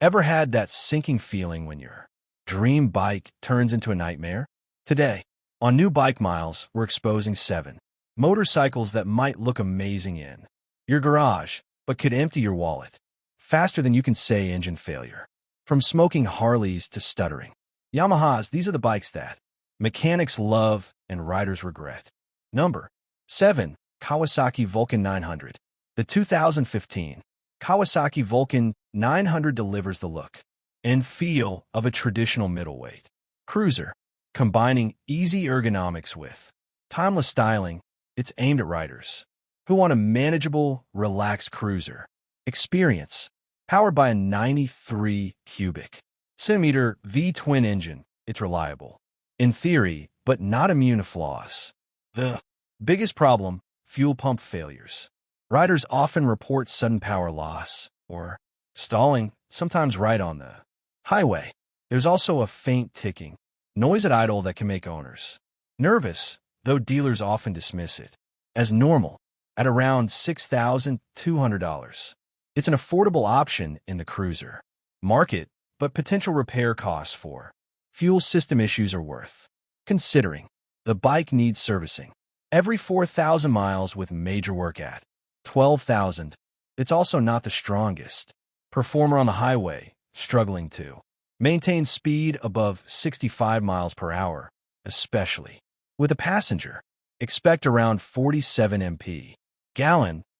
Ever had that sinking feeling when your dream bike turns into a nightmare? Today, on New Bike Miles, we're exposing 7 motorcycles that might look amazing in your garage, but could empty your wallet faster than you can say engine failure. From smoking Harleys to stuttering Yamahas, these are the bikes that mechanics love and riders regret. Number 7. Kawasaki Vulcan 900. The 2015 Kawasaki Vulcan 900 delivers the look and feel of a traditional middleweight cruiser, combining easy ergonomics with timeless styling. It's aimed at riders who want a manageable, relaxed cruiser experience. Powered by a 93 cubic centimeter V-twin engine, it's reliable in theory, but not immune to flaws. The biggest problem: fuel pump failures. Riders often report sudden power loss or stalling, sometimes right on the highway. There's also a faint ticking noise at idle that can make owners nervous, though dealers often dismiss it as normal at around $6,200. It's an affordable option in the cruiser market, but potential repair costs for fuel system issues are worth considering. The bike needs servicing every 4,000 miles with major work at 12,000. It's also not the strongest performer on the highway, struggling to maintain speed above 65 miles per hour, especially with a passenger. Expect around 47 mpg,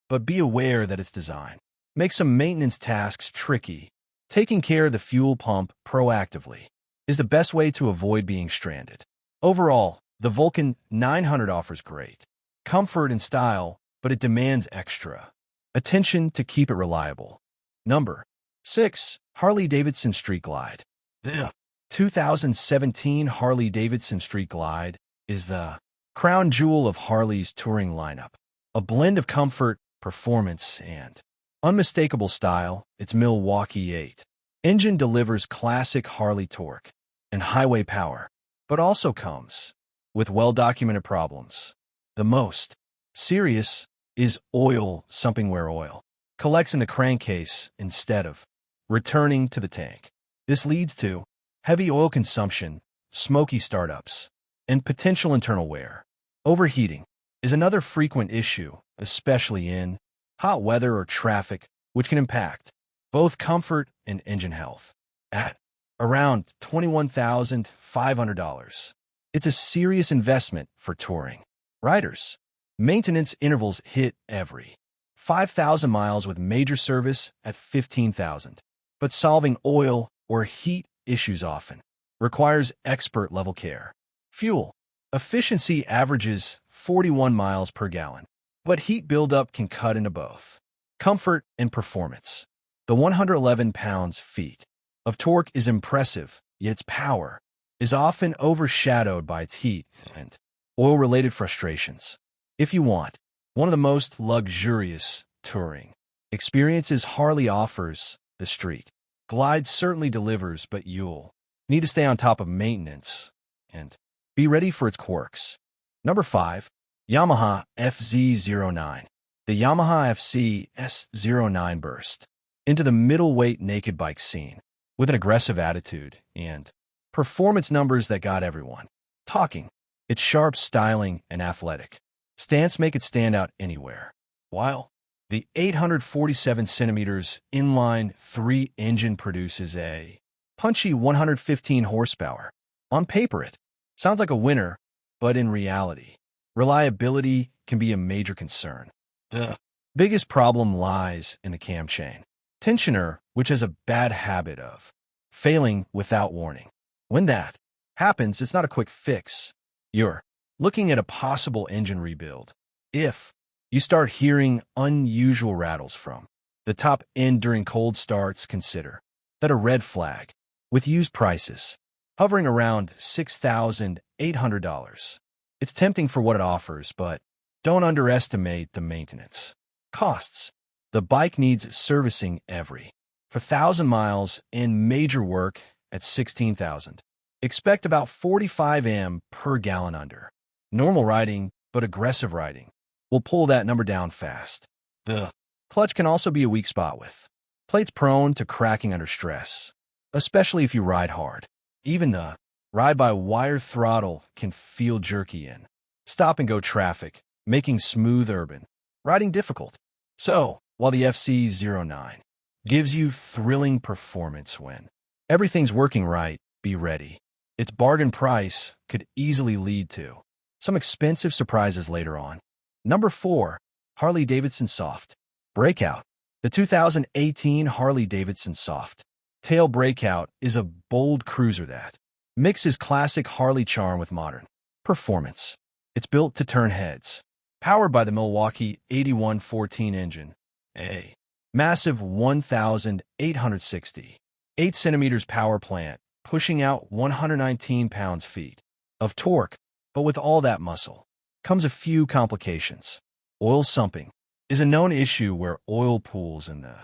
but be aware that its design makes some maintenance tasks tricky. Taking care of the fuel pump proactively is the best way to avoid being stranded. Overall, the Vulcan 900 offers great comfort and style, but it demands extra attention to keep it reliable. Number 6. Harley-Davidson Street Glide. The 2017 Harley-Davidson Street Glide is the crown jewel of Harley's touring lineup. A blend of comfort, performance, and unmistakable style. Its Milwaukee 8 engine delivers classic Harley torque and highway power, but also comes with well-documented problems. The most serious is oil sumping, where oil collects in the crankcase instead of returning to the tank. This leads to heavy oil consumption, smoky startups, and potential internal wear. Overheating is another frequent issue, especially in hot weather or traffic, which can impact both comfort and engine health. At around $21,500, it's a serious investment for touring riders. Maintenance intervals hit every 5,000 miles with major service at 15,000, but solving oil or heat issues often requires expert-level care. Fuel efficiency averages 41 miles per gallon, but heat buildup can cut into both comfort and performance. The 111 pounds-feet of torque is impressive, yet its power is often overshadowed by its heat and oil-related frustrations. If you want one of the most luxurious touring experiences Harley offers, the Street Glide certainly delivers, but you'll need to stay on top of maintenance and be ready for its quirks. Number 5. Yamaha FZ09. The Yamaha FZ S09 burst into the middleweight naked bike scene with an aggressive attitude and performance numbers that got everyone talking. Its sharp styling and athletic stance make it stand out anywhere. While the 847 centimeters inline 3 engine produces a punchy 115 horsepower, on paper it sounds like a winner, but in reality, reliability can be a major concern. The biggest problem lies in the cam chain tensioner, which has a bad habit of failing without warning. When that happens, it's not a quick fix. You're looking at a possible engine rebuild. If you start hearing unusual rattles from the top end during cold starts, consider that a red flag. With used prices hovering around $6,800, it's tempting for what it offers, but don't underestimate the maintenance costs. The bike needs servicing every 4,000 miles and major work at 16,000. Expect about 45 m per gallon under normal riding, but aggressive riding will pull that number down fast. The clutch can also be a weak spot with Plate's prone to cracking under stress, especially if you ride hard. Even the ride-by-wire throttle can feel jerky in stop-and-go traffic, making smooth urban riding difficult. So, while the FC09 gives you thrilling performance when everything's working right, be ready. Its bargain price could easily lead to some expensive surprises later on. Number 4. Harley-Davidson Soft Breakout. The 2018 Harley-Davidson Soft Tail Breakout is a bold cruiser that mixes classic Harley charm with modern performance. It's built to turn heads. Powered by the Milwaukee 8114 engine, a massive 1,868 centimeters power plant, pushing out 119 pounds-feet of torque. But with all that muscle comes a few complications. Oil sumping is a known issue where oil pools in the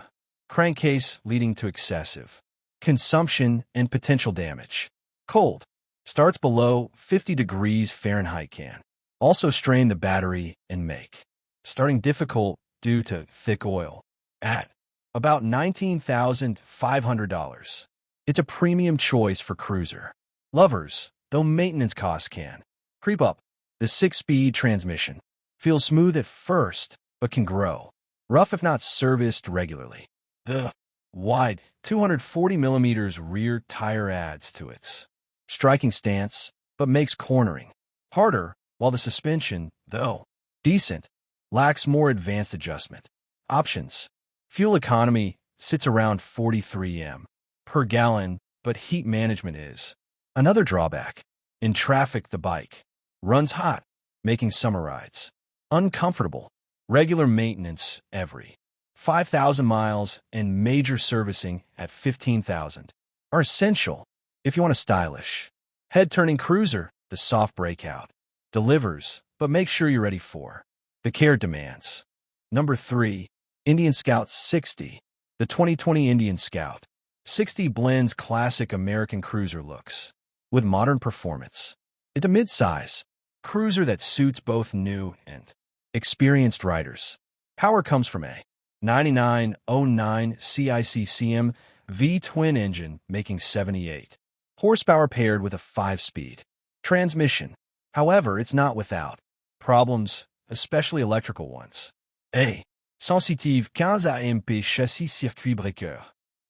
crankcase, leading to excessive consumption and potential damage. Cold starts below 50 degrees Fahrenheit can also strain the battery and make starting difficult due to thick oil. At about $19,500, it's a premium choice for cruiser lovers, though maintenance costs can creep up. The 6-speed transmission feels smooth at first, but can grow rough if not serviced regularly. The wide 240mm rear tire adds to its striking stance, but makes cornering harder, while the suspension, though decent, lacks more advanced adjustment options. Fuel economy sits around 43 m per gallon, but heat management is another drawback. In traffic, the bike runs hot, making summer rides uncomfortable. Regular maintenance every 5,000 miles and major servicing at 15,000 are essential if you want a stylish, head-turning cruiser. The Soft Breakout delivers, but make sure you're ready for the care it demands. Number 3. Indian Scout 60. The 2020 Indian Scout 60 blends classic American cruiser looks with modern performance. It's a mid-size cruiser that suits both new and experienced riders. Power comes from a 9909 CICCM V-twin engine making 78 horsepower paired with a 5-speed transmission. However, it's not without problems, especially electrical ones. A sensitive 15 AMP chassis circuit breaker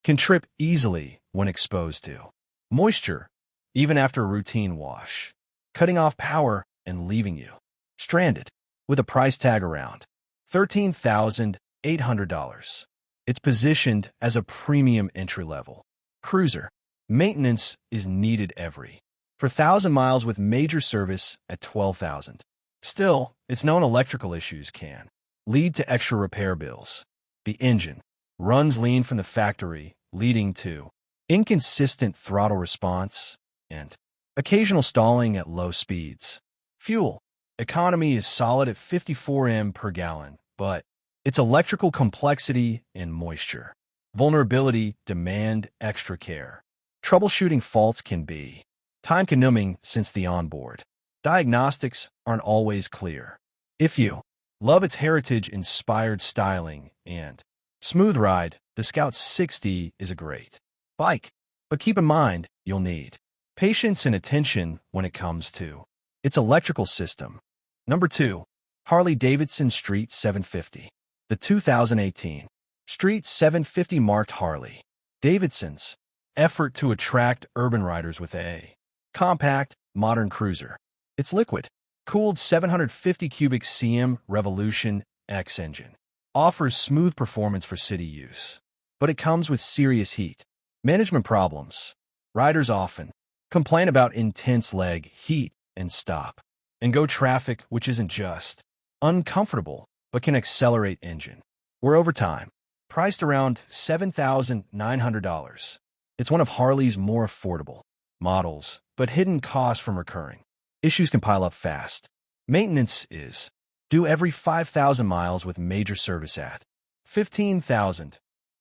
can trip easily when exposed to moisture, even after a routine wash, cutting off power and leaving you stranded. With a price tag around $13,800, it's positioned as a premium entry-level cruiser. Maintenance is needed every 4,000 miles with major service at 12,000. Still, it's known electrical issues can lead to extra repair bills. The engine runs lean from the factory, leading to inconsistent throttle response and occasional stalling at low speeds. Fuel economy is solid at 54 m per gallon, but its electrical complexity and moisture vulnerability demand extra care. Troubleshooting faults can be time-consuming since the onboard diagnostics aren't always clear. If you love its heritage-inspired styling and smooth ride, the Scout 60 is a great bike. But keep in mind, you'll need patience and attention when it comes to its electrical system. Number 2. Harley-Davidson Street 750. The 2018 Street 750 marked Harley-Davidson's effort to attract urban riders with a compact, modern cruiser. Its liquid-cooled 750 cubic cm Revolution X engine offers smooth performance for city use, but it comes with serious heat management problems. Riders often complain about intense leg heat and stop-and-go traffic, which isn't just uncomfortable, but can accelerate engine wear over time. Priced around $7,900, it's one of Harley's more affordable models, but hidden costs from recurring issues can pile up fast. Maintenance is due every 5,000 miles with major service at 15,000.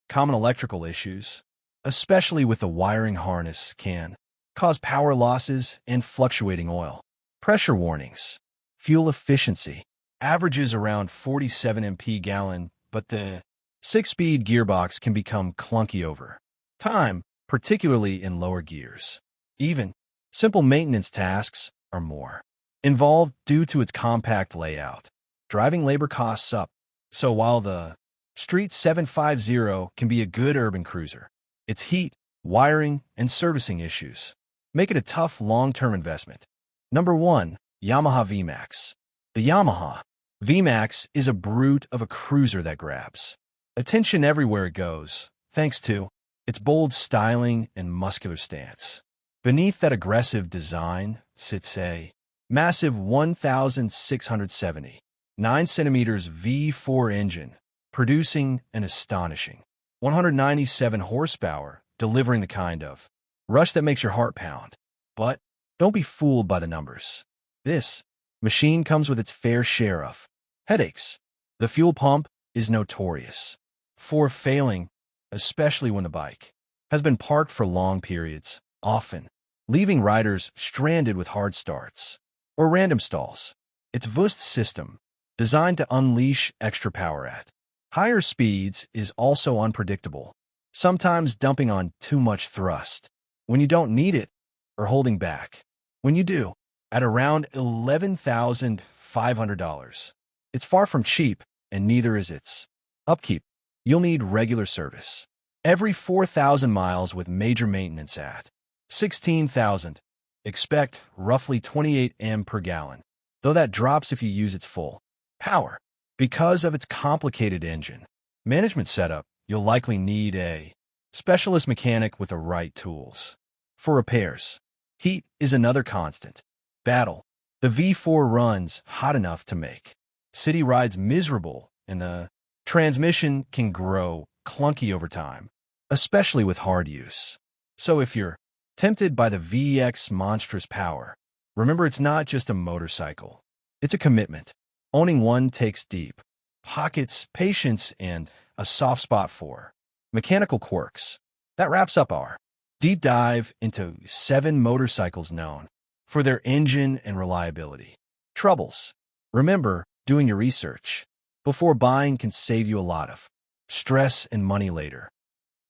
Common electrical issues, especially with the wiring harness, can cause power losses and fluctuating oil pressure warnings. Fuel efficiency averages around 47 mpg, but the Six-speed gearbox can become clunky over time, particularly in lower gears. Even simple maintenance tasks are more involved due to its compact layout. Driving labor costs up, so while the Street 750 can be a good urban cruiser, its heat, wiring, and servicing issues make it a tough long-term investment. Number 1. Yamaha VMAX. The Yamaha VMAX is a brute of a cruiser that grabs attention everywhere it goes, thanks to its bold styling and muscular stance. Beneath that aggressive design sits a massive 1,670 9 centimeters V4 engine, producing an astonishing 197 horsepower, delivering the kind of rush that makes your heart pound. But don't be fooled by the numbers. This machine comes with its fair share of headaches. The fuel pump is notorious for failing, especially when the bike has been parked for long periods, often leaving riders stranded with hard starts or random stalls. Its boost system, designed to unleash extra power at higher speeds, is also unpredictable, sometimes dumping on too much thrust when you don't need it or holding back when you do, at around $11,500. It's far from cheap, and neither is its upkeep. You'll need regular service every 4,000 miles with major maintenance at 16,000. Expect roughly 28 m per gallon, though that drops if you use its full power. Because of its complicated engine management setup, you'll likely need a specialist mechanic with the right tools. For repairs, heat is another constant battle. The V4 runs hot enough to make city rides miserable, and the transmission can grow clunky over time, especially with hard use. So if you're tempted by the VX monstrous power, remember it's not just a motorcycle. It's a commitment. Owning one takes deep pockets, patience, and a soft spot for mechanical quirks. That wraps up our deep dive into 7 motorcycles known for their engine and reliability troubles. Remember, doing your research before buying can save you a lot of stress and money later.